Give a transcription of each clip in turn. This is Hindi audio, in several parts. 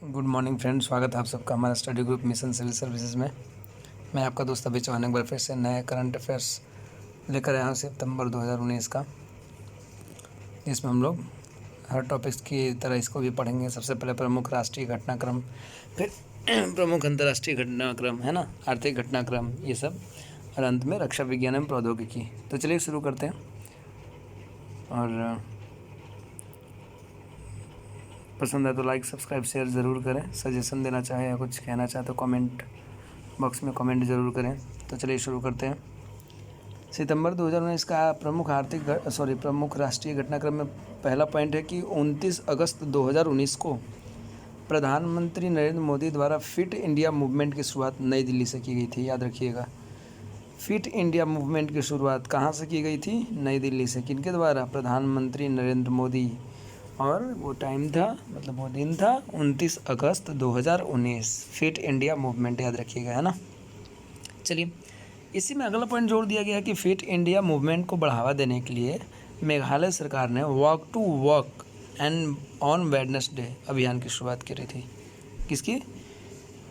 गुड मॉर्निंग फ्रेंड्स, स्वागत है आप सबका हमारा study group mission civil services में। मैं आपका दोस्त अभी चौहान एक बार फिर से नए करंट अफेयर्स लेकर आया हूँ सितंबर 2019 का, जिसमें हम लोग हर टॉपिक्स की तरह इसको भी पढ़ेंगे। सबसे पहले प्रमुख राष्ट्रीय घटनाक्रम, फिर प्रमुख अंतर्राष्ट्रीय घटनाक्रम, है ना, आर्थिक घटनाक्रम, ये सब, और अंत में रक्षा विज्ञान एवं प्रौद्योगिकी। तो चलिए शुरू करते हैं। और पसंद है तो लाइक सब्सक्राइब शेयर ज़रूर करें। सजेशन देना चाहे या कुछ कहना चाहे तो कमेंट बॉक्स में कमेंट ज़रूर करें। तो चलिए शुरू करते हैं। सितंबर 2019 का प्रमुख राष्ट्रीय घटनाक्रम में पहला पॉइंट है कि 29 अगस्त 2019 को प्रधानमंत्री नरेंद्र मोदी द्वारा फिट इंडिया मूवमेंट की शुरुआत नई दिल्ली से की गई थी। याद रखिएगा, फिट इंडिया मूवमेंट की शुरुआत कहाँ से की गई थी? नई दिल्ली से। किनके द्वारा? प्रधानमंत्री नरेंद्र मोदी। और वो टाइम था, मतलब वो दिन था 29 अगस्त 2019। फिट इंडिया मूवमेंट, याद रखिएगा, है ना। चलिए, इसी में अगला पॉइंट जोड़ दिया गया कि फिट इंडिया मूवमेंट को बढ़ावा देने के लिए मेघालय सरकार ने walk to work and on Wednesday अभियान की शुरुआत करी थी। किसकी?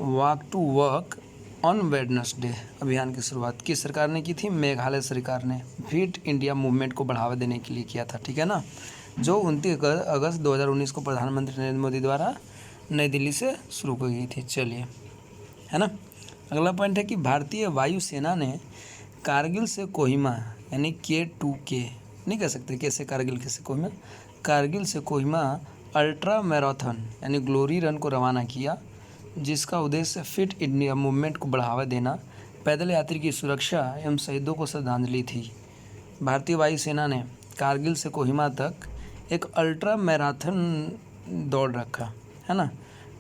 Walk to work on Wednesday अभियान की शुरुआत किस सरकार ने की थी? मेघालय सरकार ने फिट इंडिया मूवमेंट को बढ़ावा देने के लिए किया था, ठीक है ना, जो 29 अगस्त 2019 को प्रधानमंत्री नरेंद्र मोदी द्वारा नई दिल्ली से शुरू की गई थी। चलिए, है ना। अगला पॉइंट है कि भारतीय वायुसेना ने कारगिल से कोहिमा, यानी K2K नहीं कह सकते, कैसे कारगिल कैसे कोहिमा, कारगिल से कोहिमा अल्ट्रा मैराथन यानी ग्लोरी रन को रवाना किया, जिसका उद्देश्य फिट इंडिया मूवमेंट को बढ़ावा देना, पैदल यात्री की सुरक्षा एवं शहीदों को श्रद्धांजलि थी। भारतीय वायुसेना ने कारगिल से कोहिमा तक एक अल्ट्रा मैराथन दौड़ रखा, है ना,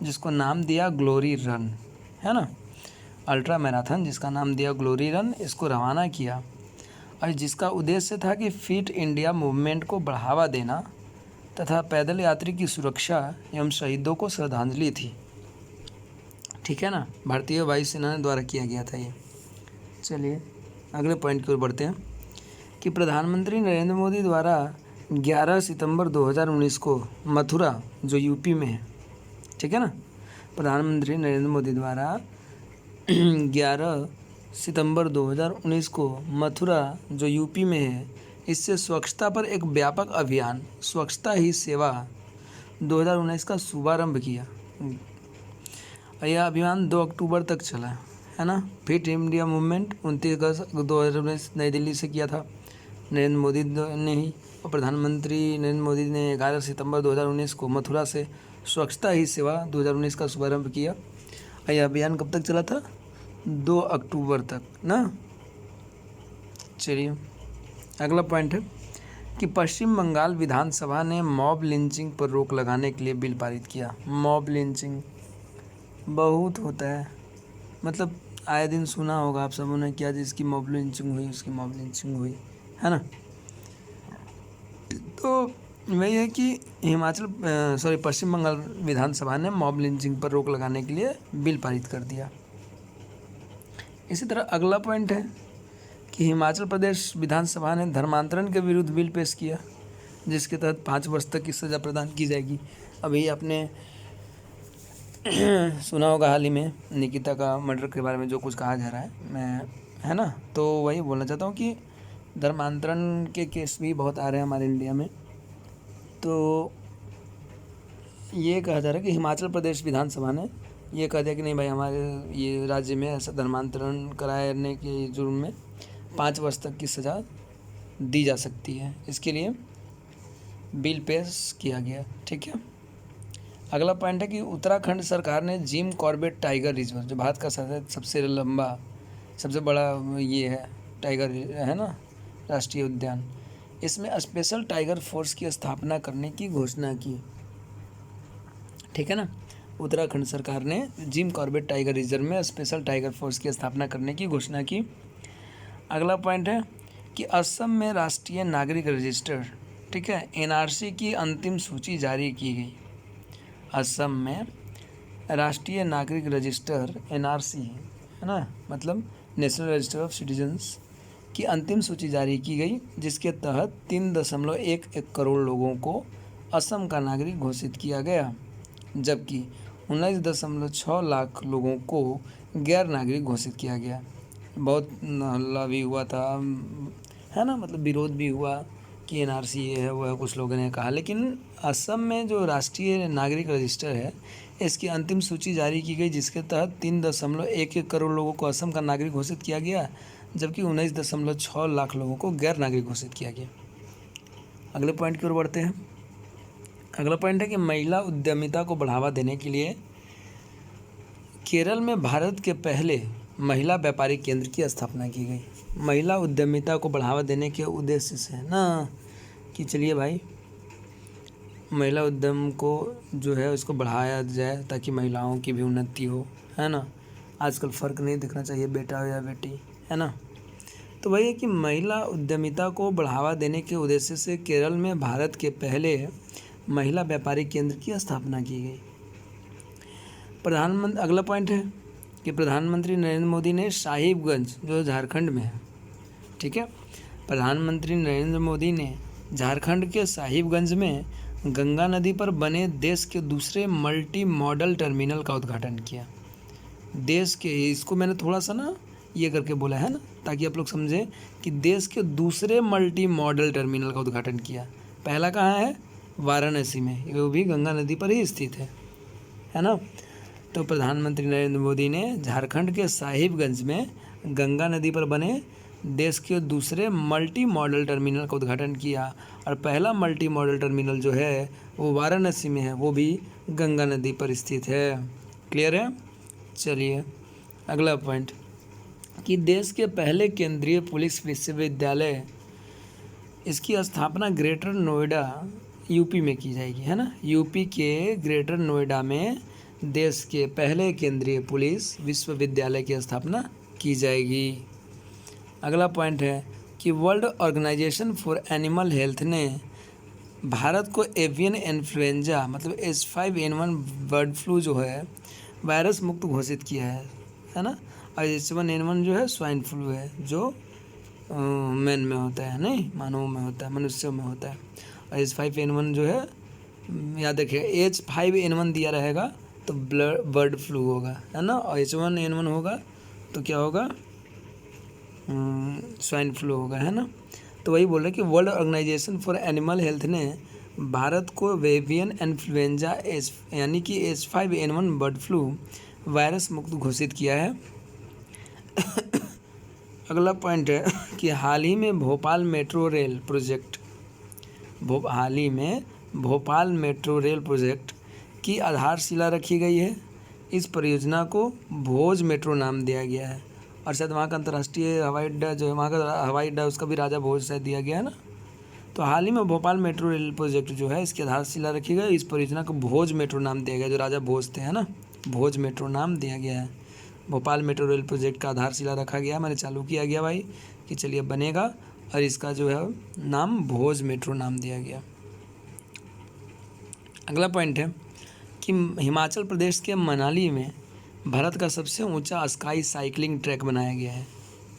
जिसको नाम दिया ग्लोरी रन, है ना, अल्ट्रा मैराथन जिसका नाम दिया ग्लोरी रन, इसको रवाना किया, और जिसका उद्देश्य था कि फिट इंडिया मूवमेंट को बढ़ावा देना तथा पैदल यात्री की सुरक्षा एवं शहीदों को श्रद्धांजलि थी, ठीक है ना। भारतीय वायुसेना द्वारा किया गया था ये। चलिए अगले पॉइंट की ओर बढ़ते हैं कि प्रधानमंत्री नरेंद्र मोदी द्वारा 11 सितंबर 2019 को मथुरा, जो यूपी में है, ठीक है ना, प्रधानमंत्री नरेंद्र मोदी द्वारा 11 सितंबर 2019 को मथुरा, जो यूपी में है, इससे स्वच्छता पर एक व्यापक अभियान स्वच्छता ही सेवा 2019 का शुभारंभ किया। यह अभियान 2 अक्टूबर तक चला, है ना। फिट इंडिया मूवमेंट 29 अगस्त 2019 नई दिल्ली से किया था नरेंद्र मोदी ने ही, और प्रधानमंत्री नरेंद्र मोदी ने 11 सितंबर 2019 को मथुरा से स्वच्छता ही सेवा 2019 का शुभारंभ किया। और यह अभियान कब तक चला था? 2 अक्टूबर तक ना। चलिए अगला पॉइंट है कि पश्चिम बंगाल विधानसभा ने मॉब लिंचिंग पर रोक लगाने के लिए बिल पारित किया। मॉब लिंचिंग बहुत होता है, मतलब आए दिन सुना होगा आप सबों ने, क्या जिसकी मॉब लिंचिंग हुई उसकी मॉब लिंचिंग हुई, है ना। तो वही है कि पश्चिम बंगाल विधानसभा ने मॉब लिंचिंग पर रोक लगाने के लिए बिल पारित कर दिया। इसी तरह अगला पॉइंट है कि हिमाचल प्रदेश विधानसभा ने धर्मांतरण के विरुद्ध बिल पेश किया, जिसके तहत 5 वर्ष तक की सज़ा प्रदान की जाएगी। अभी आपने सुना होगा हाल ही में निकिता का मर्डर के बारे में जो कुछ कहा जा रहा है, मैं, है ना, तो वही बोलना चाहता हूँ कि धर्मांतरण के केस भी बहुत आ रहे हैं हमारे इंडिया में। तो ये कहा जा रहा है कि हिमाचल प्रदेश विधानसभा ने ये कह दिया कि नहीं भाई, हमारे ये राज्य में ऐसा धर्मांतरण कराने के जुर्म में 5 वर्ष तक की सज़ा दी जा सकती है। इसके लिए बिल पेश किया गया, ठीक है। अगला पॉइंट है कि उत्तराखंड सरकार ने जिम कॉर्बेट टाइगर रिजर्व, जो भारत का सबसे लंबा, सबसे बड़ा ये है टाइगर, है ना, राष्ट्रीय उद्यान, इसमें स्पेशल टाइगर फोर्स की स्थापना करने की घोषणा की, ठीक है ना। उत्तराखंड सरकार ने जिम कॉर्बेट टाइगर रिजर्व में स्पेशल टाइगर फोर्स की स्थापना करने की घोषणा की। अगला पॉइंट है कि असम में राष्ट्रीय नागरिक रजिस्टर, ठीक है, NRC की अंतिम सूची जारी की गई। असम में राष्ट्रीय नागरिक रजिस्टर NRC, है ना, मतलब नेशनल रजिस्टर ऑफ सिटीजन्स की अंतिम सूची जारी की गई, जिसके तहत 3.11 करोड़ लोगों को असम का नागरिक घोषित किया गया, जबकि 19.6 लाख लोगों को गैर नागरिक घोषित किया गया। बहुत हल्ला भी हुआ था, है ना, मतलब विरोध भी हुआ कि एनआरसी ये है वो है, कुछ लोगों ने कहा। लेकिन असम में जो राष्ट्रीय नागरिक रजिस्टर है, इसकी अंतिम सूची जारी की गई, जिसके तहत 3.11 करोड़ लोगों को असम का नागरिक घोषित किया गया, जबकि 19.6 लाख लोगों को गैर नागरिक घोषित किया गया। अगले पॉइंट की ओर बढ़ते हैं। अगला पॉइंट है कि महिला उद्यमिता को बढ़ावा देने के लिए केरल में भारत के पहले महिला व्यापारिक केंद्र की स्थापना की गई। महिला उद्यमिता को बढ़ावा देने के उद्देश्य से ना, कि चलिए भाई महिला उद्यम को जो है उसको बढ़ाया जाए ताकि महिलाओं की भी उन्नति हो, है ना। आजकल फ़र्क नहीं दिखना चाहिए बेटा हो या बेटी, है ना। तो वही है कि महिला उद्यमिता को बढ़ावा देने के उद्देश्य से केरल में भारत के पहले महिला व्यापारिक केंद्र की स्थापना की गई। अगला पॉइंट है कि प्रधानमंत्री नरेंद्र मोदी ने साहिबगंज, जो झारखंड में है, ठीक है, प्रधानमंत्री नरेंद्र मोदी ने झारखंड के साहिबगंज में गंगा नदी पर बने देश के दूसरे मल्टी मॉडल टर्मिनल का उद्घाटन किया। देश के, इसको मैंने थोड़ा सा ना ये करके बोला है ना, ताकि आप लोग समझें कि देश के दूसरे मल्टी मॉडल टर्मिनल का उद्घाटन किया। पहला कहाँ है? वाराणसी में, वो भी गंगा नदी पर ही स्थित है ना। तो प्रधानमंत्री नरेंद्र मोदी ने झारखंड के साहिबगंज में गंगा नदी पर बने देश के दूसरे मल्टी मॉडल टर्मिनल का उद्घाटन किया, और पहला मल्टी मॉडल टर्मिनल जो है वो वाराणसी में है, वो भी गंगा नदी पर स्थित है। क्लियर है? चलिए अगला पॉइंट कि देश के पहले केंद्रीय पुलिस विश्वविद्यालय, इसकी स्थापना ग्रेटर नोएडा यूपी में की जाएगी, है ना। यूपी के ग्रेटर नोएडा में देश के पहले केंद्रीय पुलिस विश्वविद्यालय की स्थापना की जाएगी। अगला पॉइंट है कि world organisation for animal health ने भारत को एवियन इन्फ्लुएंजा मतलब H5N1 बर्ड फ्लू जो है वायरस मुक्त घोषित किया है ना। और H1N1 जो है स्वाइन फ्लू है, जो मैन में होता है, नहीं मानवों में होता है, मनुष्यों में होता है। और H5N1 जो है, याद रखिए H5N1 दिया रहेगा तो बर्ड फ्लू होगा, है ना। और H1N1 होगा तो क्या होगा? स्वाइन फ्लू होगा, है ना। तो वही बोल रहे कि world organisation for animal health ने भारत को एवियन इन्फ्लुएंजा यानी कि H5N1 बर्ड फ्लू वायरस मुक्त घोषित किया है। अगला पॉइंट है कि हाल ही में भोपाल मेट्रो रेल प्रोजेक्ट की आधारशिला रखी गई है। इस परियोजना को भोज मेट्रो नाम दिया गया है, और शायद वहाँ का अंतर्राष्ट्रीय हवाई अड्डा जो है, वहाँ का हवाई अड्डा उसका भी राजा भोज शायद दिया गया है ना। तो हाल ही में भोपाल मेट्रो रेल प्रोजेक्ट जो है इसकी आधारशिला रखी गई। इस परियोजना को भोज मेट्रो नाम दिया गया, जो राजा भोज थे, है ना, भोज मेट्रो नाम दिया गया है। भोपाल मेट्रो रेल प्रोजेक्ट का आधारशिला रखा गया, मैंने चालू किया गया भाई कि चलिए बनेगा, और इसका जो है नाम भोज मेट्रो नाम दिया गया। अगला पॉइंट है कि हिमाचल प्रदेश के मनाली में भारत का सबसे ऊंचा स्काई साइकिलिंग ट्रैक बनाया गया है।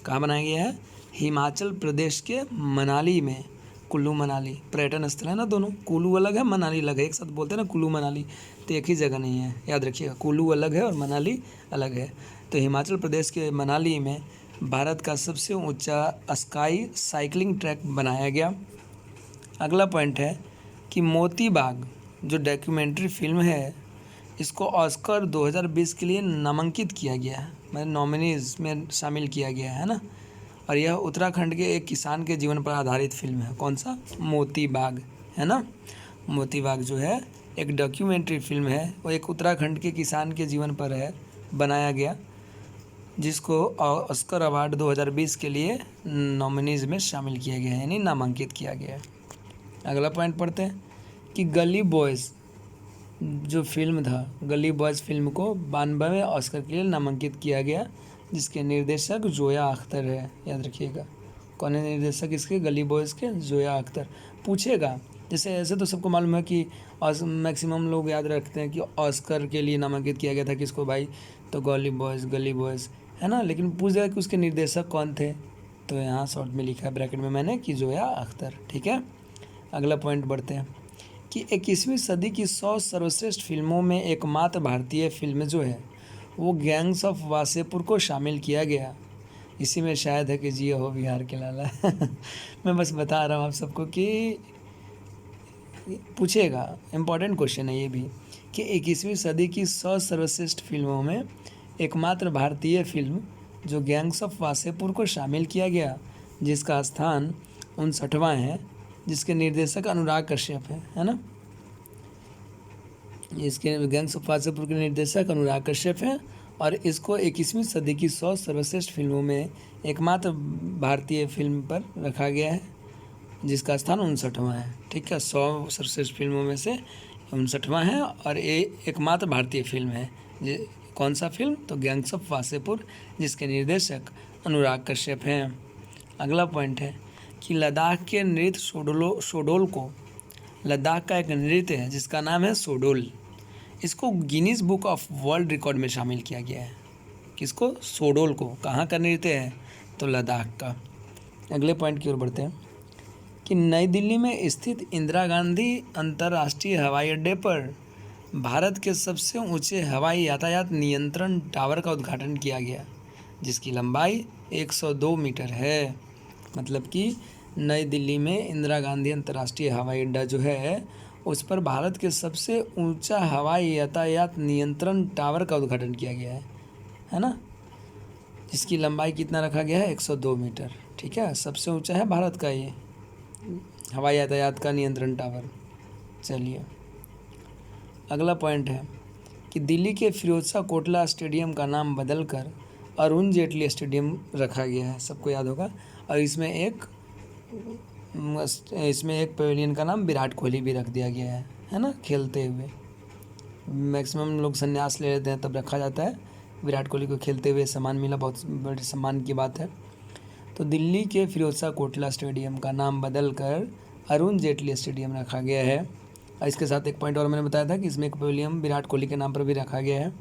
कहाँ बनाया गया है? हिमाचल प्रदेश के मनाली में। कुल्लू मनाली पर्यटन स्थल है ना, दोनों, कुल्लू अलग है मनाली अलग है, एक साथ बोलते हैं ना कुल्लू मनाली, तो एक ही जगह नहीं है, याद रखिएगा, कुल्लू अलग है और मनाली अलग है। तो हिमाचल प्रदेश के मनाली में भारत का सबसे ऊंचा स्काई साइकिलिंग ट्रैक बनाया गया। अगला पॉइंट है कि मोती बाग जो डॉक्यूमेंट्री फिल्म है, इसको ऑस्कर 2020 के लिए नामांकित किया गया है, मतलब नॉमिनीज में शामिल किया गया है ना। और यह उत्तराखंड के एक किसान के जीवन पर आधारित फिल्म है। कौन सा? मोती बाग, है ना। मोती बाग जो है एक डॉक्यूमेंट्री फिल्म है, वो एक उत्तराखंड के किसान के जीवन पर है, बनाया गया, जिसको ऑस्कर अवार्ड 2020 के लिए नॉमिनीज में शामिल किया गया है, यानी नामांकित किया गया है। अगला पॉइंट पढ़ते हैं कि गली बॉयज़ जो फिल्म था, गली बॉयज़ फिल्म को 92वें ऑस्कर के लिए नामांकित किया गया, जिसके निर्देशक जोया अख्तर है। याद रखिएगा कौन है निर्देशक इसके? गली बॉयज़ के जोया अख्तर। पूछेगा, जैसे ऐसे तो सबको मालूम है कि मैक्सिमम लोग याद रखते हैं कि ऑस्कर के लिए नामांकित किया गया था किसको भाई, तो गली बॉयज़, है ना। लेकिन पूछ दिया कि उसके निर्देशक कौन थे, तो यहाँ शॉर्ट में लिखा है ब्रैकेट में मैंने कि जोया अख्तर, ठीक है। अगला पॉइंट बढ़ते हैं कि 21वीं सदी की 100 सर्वश्रेष्ठ फिल्मों में एकमात्र भारतीय फिल्म जो है वो गैंग्स ऑफ वासेपुर को शामिल किया गया। इसी में शायद है कि जिए हो बिहार के लाला। मैं बस बता रहा हूँ आप सबको कि पूछेगा, इम्पॉर्टेंट क्वेश्चन है ये भी, कि 21वीं सदी की 100 सर्वश्रेष्ठ फिल्मों में एकमात्र भारतीय फिल्म जो गैंग्स ऑफ वासेपुर को शामिल किया गया, जिसका स्थान 59वां है, जिसके निर्देशक अनुराग कश्यप है ना। इसके गैंग्स ऑफ वासेपुर के निर्देशक अनुराग कश्यप हैं और इसको 21वीं सदी की 100 सर्वश्रेष्ठ फिल्मों में एकमात्र भारतीय फिल्म पर रखा गया है, जिसका स्थान 59वां है। ठीक है, 100 सर्वश्रेष्ठ फिल्मों में से 59वां है और ये एकमात्र भारतीय फिल्म है। कौन सा फिल्म? तो गैंग्स ऑफ वासेपुर, जिसके निर्देशक अनुराग कश्यप हैं। अगला पॉइंट है कि लद्दाख के नृत्य शोडोल को, लद्दाख का एक नृत्य है जिसका नाम है शोडोल, इसको Guinness book of world record में शामिल किया गया है। किसको? शोडोल को। कहाँ का नृत्य है? तो लद्दाख का। अगले पॉइंट की ओर बढ़ते हैं कि नई दिल्ली में स्थित इंदिरा गांधी अंतर्राष्ट्रीय हवाई अड्डे पर भारत के सबसे ऊंचे हवाई यातायात नियंत्रण टावर का उद्घाटन किया गया, जिसकी लंबाई 102 मीटर है। मतलब कि नई दिल्ली में इंदिरा गांधी अंतर्राष्ट्रीय हवाई अड्डा जो है उस पर भारत के सबसे ऊंचा हवाई यातायात नियंत्रण टावर का उद्घाटन किया गया है ना, जिसकी लंबाई कितना रखा गया है? 102 मीटर। ठीक है, सबसे ऊंचा है भारत का ये हवाई यातायात का नियंत्रण टावर। चलिए अगला पॉइंट है कि दिल्ली के फिरोजशाह कोटला स्टेडियम का नाम बदलकर अरुण जेटली स्टेडियम रखा गया है, सबको याद होगा। और इसमें एक पवेलियन का नाम विराट कोहली भी रख दिया गया है ना, खेलते हुए। मैक्सिमम लोग संन्यास ले लेते हैं तब रखा जाता है, विराट कोहली को खेलते हुए सम्मान मिला, बहुत बड़े सम्मान की बात है। तो दिल्ली के फिरोजशाह कोटला स्टेडियम का नाम बदलकर अरुण जेटली स्टेडियम रखा गया है। और इसके साथ एक पॉइंट और मैंने बताया था कि इसमें एक पवेलियन विराट कोहली के नाम पर भी रखा गया है।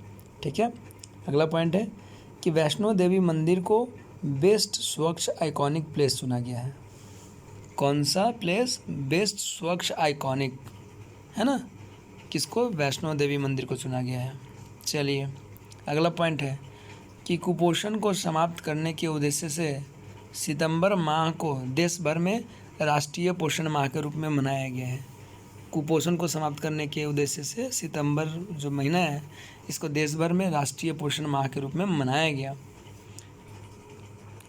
ठीक है, अगला पॉइंट है कि वैष्णो देवी मंदिर को बेस्ट स्वच्छ आइकॉनिक प्लेस चुना गया है। कौन सा प्लेस? बेस्ट स्वच्छ आइकॉनिक, है ना, किसको? वैष्णो देवी मंदिर को चुना गया है। चलिए अगला पॉइंट है कि कुपोषण को समाप्त करने के उद्देश्य से सितंबर माह को देश भर में राष्ट्रीय पोषण माह के रूप में मनाया गया है। कुपोषण को समाप्त करने के उद्देश्य से सितंबर जो महीना है इसको देश भर में राष्ट्रीय पोषण माह के रूप में मनाया गया।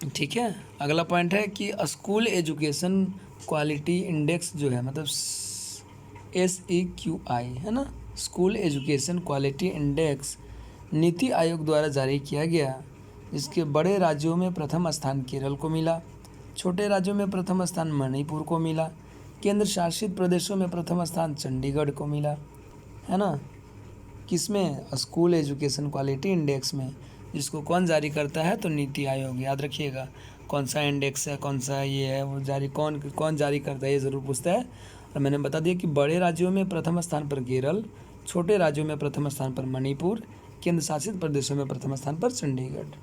ठीक है, अगला पॉइंट है कि स्कूल एजुकेशन क्वालिटी इंडेक्स जो है, मतलब SEQI है ना, school education quality index NITI Aayog द्वारा जारी किया गया, जिसके बड़े राज्यों में प्रथम स्थान केरल को मिला, छोटे राज्यों में प्रथम स्थान मणिपुर को मिला, केंद्र शासित प्रदेशों में प्रथम स्थान चंडीगढ़ को मिला, है ना। किसमें? स्कूल एजुकेशन क्वालिटी इंडेक्स में, जिसको कौन जारी करता है? तो नीति आयोग। याद रखिएगा कौन सा इंडेक्स है, कौन सा ये है, वो जारी कौन जारी करता है, ये ज़रूर पूछता है। और मैंने बता दिया कि बड़े राज्यों में प्रथम स्थान पर केरल, छोटे राज्यों में प्रथम स्थान पर मणिपुर, केंद्र शासित प्रदेशों में प्रथम स्थान पर चंडीगढ़।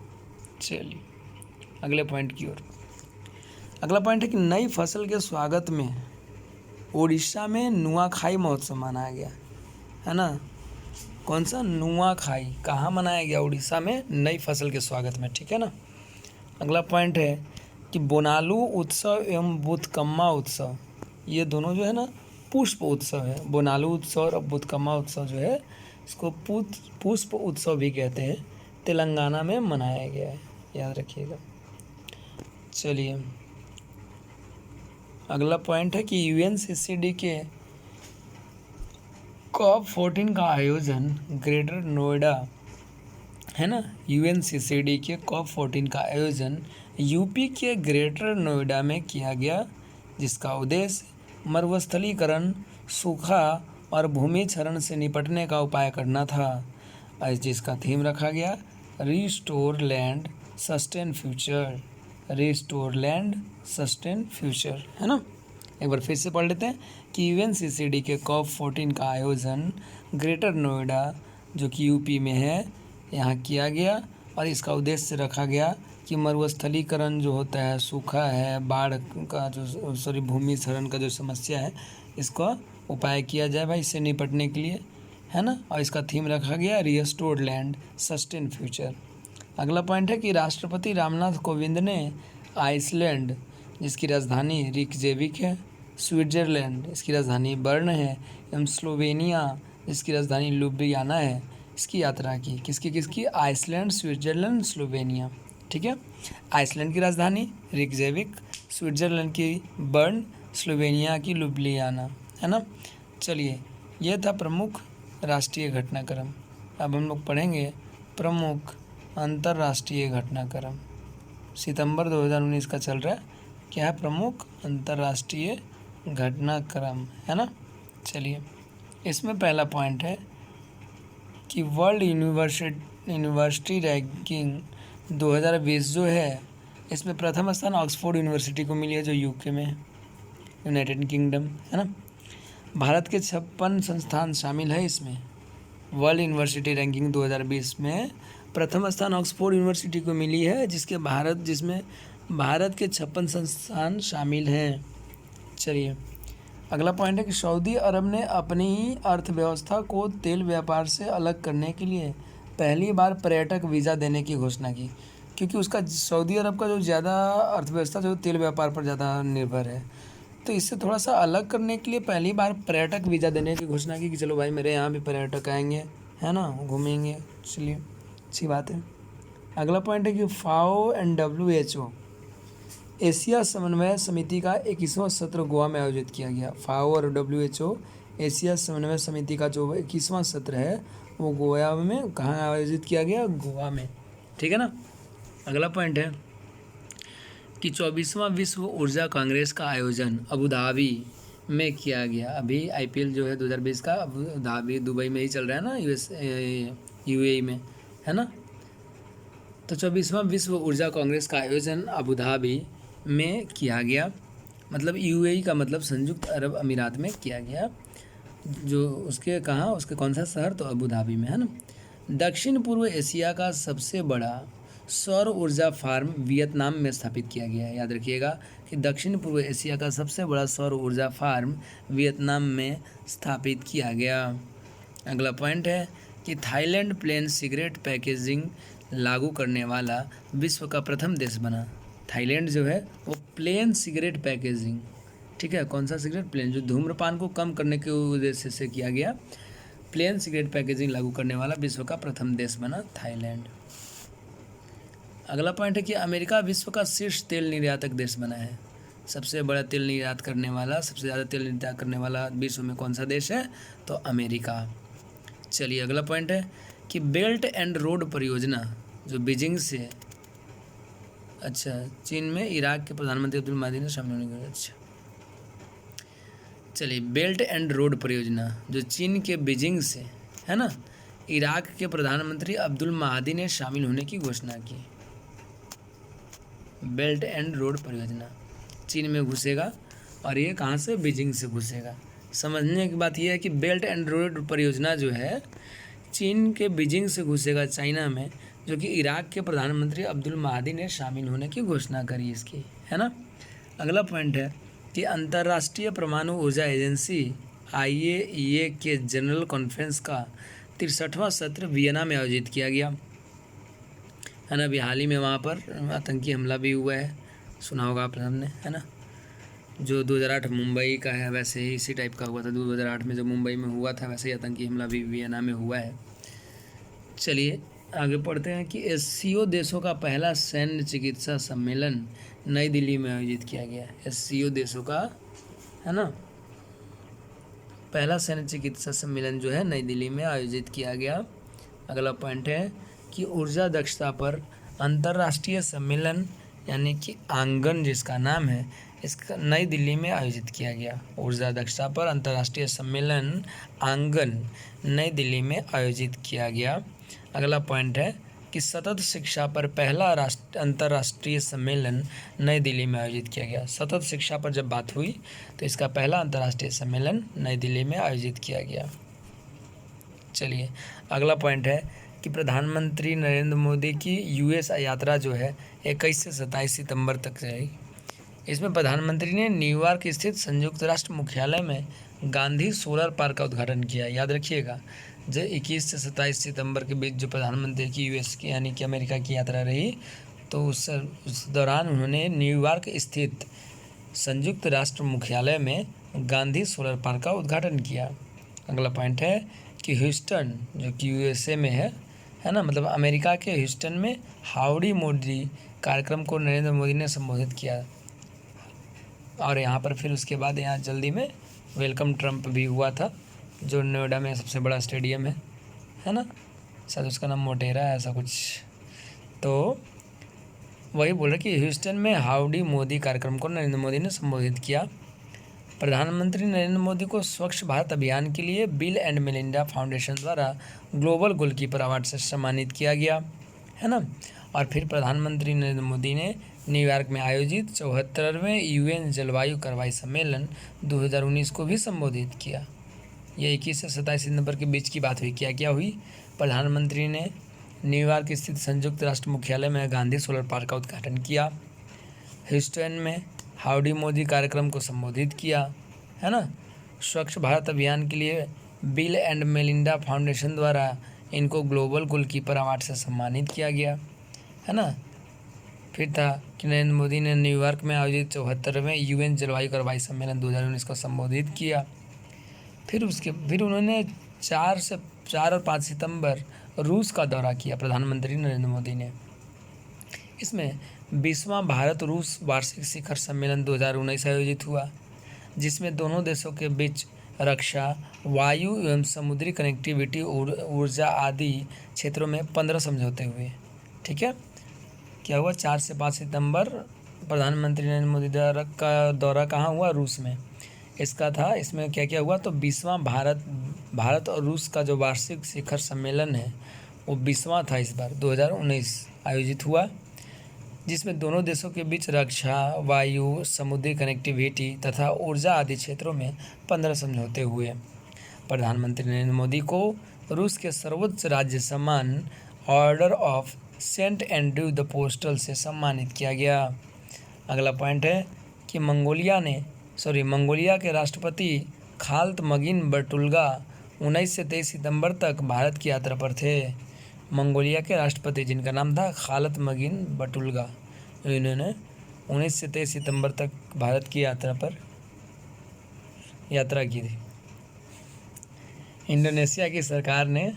चलिए अगले पॉइंट की ओर। अगला पॉइंट है कि नई फसल के स्वागत में उड़ीसा में नुआखाई महोत्सव मनाया गया, है ना। कौन सा? नुआखाई। कहाँ मनाया गया? उड़ीसा में, नई फसल के स्वागत में। ठीक है ना। अगला पॉइंट है कि बोनालू उत्सव एवं बुथकम्मा उत्सव, ये दोनों जो है ना पुष्प उत्सव है। बोनालू उत्सव और बुथकम्मा उत्सव जो है इसको पुष्प उत्सव भी कहते हैं, तेलंगाना में मनाया गया है, याद रखिएगा। चलिए अगला पॉइंट है कि UNCCD के COP14 का आयोजन ग्रेटर नोएडा, है ना, UNCCD के COP14 का आयोजन यूपी के ग्रेटर नोएडा में किया गया, जिसका उद्देश्य मरुस्थलीकरण, सूखा और भूमि क्षरण से निपटने का उपाय करना था, जिसका थीम रखा गया restore land sustain future. Restore land sustain future, है ना। एक बार फिर से पढ़ लेते हैं कि UNCCD के COP14 का आयोजन ग्रेटर नोएडा जो कि यूपी में है यहाँ किया गया, और इसका उद्देश्य रखा गया कि मरुस्थलीकरण जो होता है, सूखा है, बाढ़ का जो भूमि क्षरण का जो समस्या है, इसका उपाय किया जाए भाई इससे निपटने के लिए, है ना। और इसका थीम रखा गया रिस्टोर्ड लैंड सस्टेन फ्यूचर। अगला पॉइंट है कि राष्ट्रपति रामनाथ कोविंद ने आइसलैंड जिसकी राजधानी रिकजेविक है, स्विट्जरलैंड इसकी राजधानी बर्न है, एवं स्लोवेनिया जिसकी राजधानी लुब्लियाना है, इसकी यात्रा की। किसकी? Iceland, Switzerland, Slovenia. ठीक है, आइसलैंड की राजधानी रिकजेविक, स्विट्जरलैंड की बर्न, स्लोवेनिया की लुब्लियाना, है ना। चलिए, यह था प्रमुख राष्ट्रीय घटनाक्रम। अब हम लोग पढ़ेंगे प्रमुख अंतर्राष्ट्रीय घटनाक्रम। सितंबर 2019 का चल रहा है, क्या है? प्रमुख अंतर्राष्ट्रीय घटनाक्रम, है ना। चलिए, इसमें पहला पॉइंट है कि वर्ल्ड यूनिवर्सिटी रैंकिंग 2020 जो है, इसमें प्रथम स्थान ऑक्सफोर्ड यूनिवर्सिटी को मिली है जो यूके में है, यूनाइटेड किंगडम, है ना। भारत के 56 संस्थान शामिल है इसमें। वर्ल्ड यूनिवर्सिटी रैंकिंग 2020 में प्रथम स्थान ऑक्सफोर्ड यूनिवर्सिटी को मिली है, जिसमें भारत के 56 संस्थान शामिल हैं। चलिए, अगला पॉइंट है कि सऊदी अरब ने अपनी अर्थव्यवस्था को तेल व्यापार से अलग करने के लिए पहली बार पर्यटक वीज़ा देने की घोषणा की, क्योंकि उसका सऊदी अरब का जो ज़्यादा अर्थव्यवस्था जो तेल व्यापार पर ज़्यादा निर्भर है, तो इससे थोड़ा सा अलग करने के लिए पहली बार पर्यटक वीज़ा देने की घोषणा की कि चलो भाई मेरे यहाँ भी पर्यटक आएंगे, है ना, घूमेंगे। चलिए, अच्छी बात है। अगला पॉइंट है कि FAO एंड WHO एशिया समन्वय समिति का 21वां सत्र गोवा में आयोजित किया गया। FAO और WHO एशिया समन्वय समिति का जो 21वां सत्र है वो गोवा में कहाँ आयोजित किया गया? गोवा में। ठीक है ना। अगला पॉइंट है कि 24वां विश्व ऊर्जा कांग्रेस का आयोजन अबू धाबी में किया गया। अभी IPL जो है 2020 का अबू धाबी दुबई में ही चल रहा है ना, UAE में, है ना। तो 24वां विश्व ऊर्जा कांग्रेस का आयोजन अबू धाबी में किया गया, मतलब UAE का मतलब संयुक्त अरब अमीरात में किया गया, जो उसके कहाँ, उसके कौन सा शहर? तो अबू धाबी में, है ना। दक्षिण पूर्व एशिया का सबसे बड़ा सौर ऊर्जा फार्म वियतनाम में स्थापित किया गया है। याद रखिएगा कि दक्षिण पूर्व एशिया का सबसे बड़ा सौर ऊर्जा फार्म वियतनाम में स्थापित किया गया। अगला पॉइंट है कि थाईलैंड प्लेन सिगरेट पैकेजिंग लागू करने वाला विश्व का प्रथम देश बना। थाईलैंड जो है वो प्लेन सिगरेट पैकेजिंग, ठीक है, कौन सा सिगरेट? प्लेन, जो धूम्रपान को कम करने के उद्देश्य से किया गया, प्लेन सिगरेट पैकेजिंग लागू करने वाला विश्व का प्रथम देश बना थाईलैंड। अगला पॉइंट है कि अमेरिका विश्व का शीर्ष तेल निर्यातक देश बना है। सबसे बड़ा तेल निर्यात करने वाला, सबसे ज़्यादा तेल निर्यात करने वाला विश्व में कौन सा देश है? तो अमेरिका। चलिए, अगला पॉइंट है कि बेल्ट एंड रोड परियोजना जो बीजिंग से, अच्छा, चीन में इराक के प्रधानमंत्री अब्दुल महदी ने शामिल होने के, अच्छा, चलिए, बेल्ट एंड रोड परियोजना जो चीन के बीजिंग से, है ना, इराक के प्रधानमंत्री अब्दुल महदी ने शामिल होने की घोषणा की। बेल्ट एंड रोड परियोजना चीन में घुसेगा और ये कहाँ से? बीजिंग से घुसेगा। समझने की बात यह है कि बेल्ट एंड रोड परियोजना जो है चीन के बीजिंग से घुसेगा चाइना में, जो कि इराक के प्रधानमंत्री अब्दुल महदी ने शामिल होने की घोषणा करी इसकी, है ना। अगला पॉइंट है कि अंतर्राष्ट्रीय परमाणु ऊर्जा एजेंसी IAEA के जनरल कॉन्फ्रेंस का 63वां सत्र वियना में आयोजित किया गया, है ना। अभी हाल ही में वहाँ पर आतंकी हमला भी हुआ है, सुना होगा आप सबने, है ना। जो 2008 मुंबई का है, वैसे ही इसी टाइप का हुआ था। 2008 में जो मुंबई में हुआ था वैसे ही आतंकी हमला भी वियना में हुआ है। चलिए, आगे पढ़ते हैं कि SCO देशों का पहला सैन्य चिकित्सा सम्मेलन नई दिल्ली में आयोजित किया गया। SCO देशों का, है ना, पहला सैन्य चिकित्सा सम्मेलन जो है नई दिल्ली में आयोजित किया गया। अगला पॉइंट है कि ऊर्जा दक्षता पर अंतर्राष्ट्रीय सम्मेलन यानी कि आंगन जिसका नाम है, इसका नई दिल्ली में आयोजित किया गया। ऊर्जा दक्षता पर अंतर्राष्ट्रीय सम्मेलन आंगन नई दिल्ली में आयोजित किया गया। अगला पॉइंट है कि सतत शिक्षा पर पहला अंतर्राष्ट्रीय सम्मेलन नई दिल्ली में आयोजित किया गया। सतत शिक्षा पर जब बात हुई तो इसका पहला अंतर्राष्ट्रीय सम्मेलन नई दिल्ली में आयोजित किया गया। चलिए, अगला पॉइंट है कि प्रधानमंत्री नरेंद्र मोदी की US यात्रा जो है 21 से 27 सितंबर तक रहेगी। इसमें प्रधानमंत्री ने न्यूयॉर्क स्थित संयुक्त राष्ट्र मुख्यालय में गांधी सोलर पार्क का उद्घाटन किया। याद रखिएगा, जो 21 से 27 सितंबर के बीच जो प्रधानमंत्री की यूएस की यानी कि अमेरिका की यात्रा रही, तो उस दौरान उन्होंने न्यूयॉर्क स्थित संयुक्त राष्ट्र मुख्यालय में गांधी सोलर पार्क का उद्घाटन किया। अगला पॉइंट है कि ह्यूस्टन, जो कि यूएसए में है ना, मतलब अमेरिका के ह्यूस्टन में हाउडी मोदी कार्यक्रम को नरेंद्र मोदी ने संबोधित किया। और यहाँ पर फिर उसके बाद यहाँ जल्दी में वेलकम ट्रम्प भी हुआ था, जो नोएडा में सबसे बड़ा स्टेडियम है ना, शायद उसका नाम मोटेरा है ऐसा कुछ। तो वही बोल रहे कि ह्यूस्टन में हाउडी मोदी कार्यक्रम को नरेंद्र मोदी ने संबोधित किया। प्रधानमंत्री नरेंद्र मोदी को स्वच्छ भारत अभियान के लिए बिल एंड मेलिंडा फाउंडेशन द्वारा ग्लोबल गोलकीपर अवार्ड से सम्मानित किया गया, है ना। और फिर प्रधानमंत्री नरेंद्र मोदी ने न्यूयॉर्क में आयोजित 74वें यूएन जलवायु कार्रवाई सम्मेलन 2019 को भी संबोधित किया। ये 21 से 27 सितंबर के बीच की बात हुई। क्या हुई? प्रधानमंत्री ने न्यूयॉर्क स्थित संयुक्त राष्ट्र मुख्यालय में गांधी सोलर पार्क का उद्घाटन किया, ह्यूस्टन में हाउडी मोदी कार्यक्रम को संबोधित किया, है ना। स्वच्छ भारत अभियान के लिए बिल एंड मेलिंडा फाउंडेशन द्वारा इनको ग्लोबल गोलकीपर अवार्ड से सम्मानित किया गया, है ना। फिर था कि नरेंद्र मोदी ने न्यूयॉर्क में आयोजित 74वें यूएन जलवायु कार्रवाई सम्मेलन 2019 को संबोधित किया। फिर उन्होंने 4 और 5 सितंबर रूस का दौरा किया प्रधानमंत्री नरेंद्र मोदी ने। इसमें 20वां भारत रूस वार्षिक शिखर सम्मेलन 2019 आयोजित हुआ, जिसमें दोनों देशों के बीच रक्षा, वायु एवं समुद्री कनेक्टिविटी, ऊर्जा आदि क्षेत्रों में 15 समझौते हुए। ठीक है, क्या हुआ? 4 से 5 सितंबर प्रधानमंत्री नरेंद्र मोदी का दौरा कहाँ हुआ? रूस में। इसका था, इसमें क्या क्या हुआ? तो 20वां भारत और रूस का जो वार्षिक शिखर सम्मेलन है वो 20वां था, इस बार 2019 आयोजित हुआ, जिसमें दोनों देशों के बीच रक्षा, वायु, समुद्री कनेक्टिविटी तथा ऊर्जा आदि क्षेत्रों में 15 समझौते हुए। प्रधानमंत्री नरेंद्र मोदी को रूस के सर्वोच्च राज्य सम्मान Order of Saint Andrew the Apostle से सम्मानित किया गया। अगला पॉइंट है कि मंगोलिया के राष्ट्रपति खाल्तमगीन बटुल्गा 19 से 23 सितंबर तक भारत की यात्रा पर थे। मंगोलिया के राष्ट्रपति, जिनका नाम था खाल्तमगीन बटुल्गा, इन्होंने 19 से 23 सितंबर तक भारत की यात्रा की थी। इंडोनेशिया की सरकार ने